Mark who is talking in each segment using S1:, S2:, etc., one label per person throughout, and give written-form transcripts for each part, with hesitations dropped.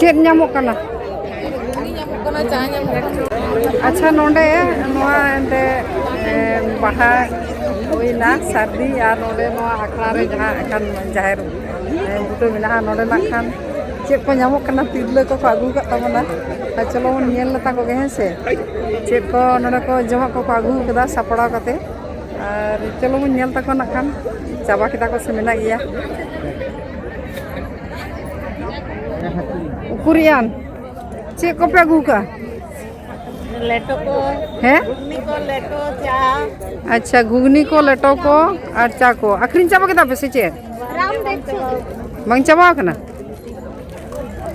S1: check नामो कना अच्छा नोडे नोआ एंते बाहा होइना सर्दी और नोडे नोआ आखड़ा रे जहां अकन जाहेर बुतो मिना नोडे नाखान चेक को नामो कना तिरले को आगू का तमना चलो नियल लता को हे से चेक को नोडे को जमा को आगू कदा सपड़ा कते और चलो नियल तको नाखान चाबा किता को से मिना गया कुरियान चेक को पे आगू का
S2: लेटो को
S1: है
S2: घुगनी को लेटो चा
S1: अच्छा घुगनी को लेटो को और चा को आखिरी चाबा किता पे से चेक
S2: राम देखो
S1: बंग चाबा कना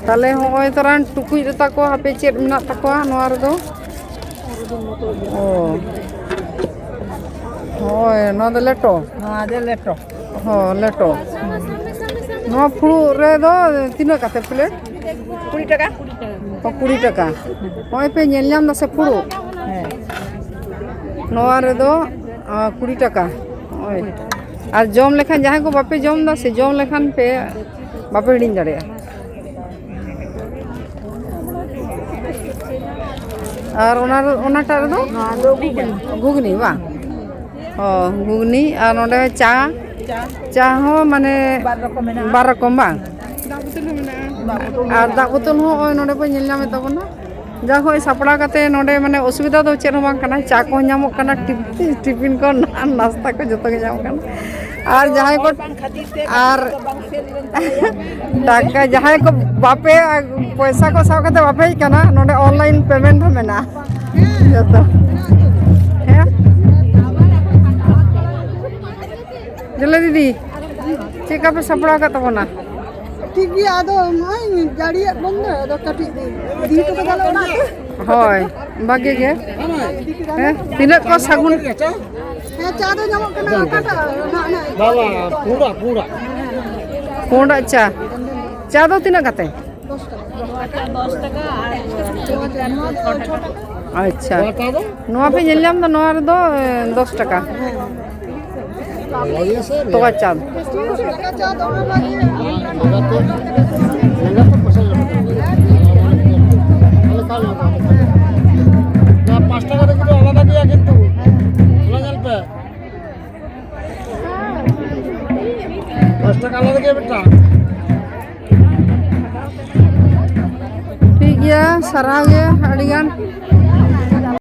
S1: ताले होय तरान टुकुई रता को हापे चेक मिना तकोआ नोआ रदो ओ होय नो दे लेटो
S2: हाँ दे लेटो
S1: हो लेटो नो फुड़ू रे दो तीनो काते प्लेट
S2: 20 টাকা
S1: 20 টাকা होय पे नेलयाम दा से फुड़ू नोआ रे दो 20 টাকা होय और जम लेखान जहां को बापे जम दा से जम लेखान पे बापे हिडिन दाड़े और ओनाटा रे दो घुगनी बा ओ घुगनी और नोडे चा चा हो माने 12 रकम बा और दा बोतल हो नोडे पे नेल नामे तबना जा होय सापड़ा कते नोडे माने असुविधा दो चेन बांग कना चा को नामो कना टिफिन को नाश्ता को जतो के नाम कना और जहां को और टाका जहां को बापे पैसा को साव कते बापे कना नोडे ऑनलाइन पेमेंट हो मेना जतो है जल्दी दीदी चेका पे सपड़ा का तबना
S2: ठीक गया आदो नहीं गाड़ी बंद है तो कटी दी तो गला ना
S1: होय बागे के है तिनक को सागुन
S2: है चा दो जमा करना काटा ना ना
S3: बाबा पूरा पूरा
S1: कोंड अच्छा चा दो तिनक कते
S2: 10 টাকা
S1: अच्छा नोआ पे नेलयाम दो नोआ रे दो 10 টাকা तो अच्छा
S2: चा दो लगी
S1: ठीक है सरागे अड़िगान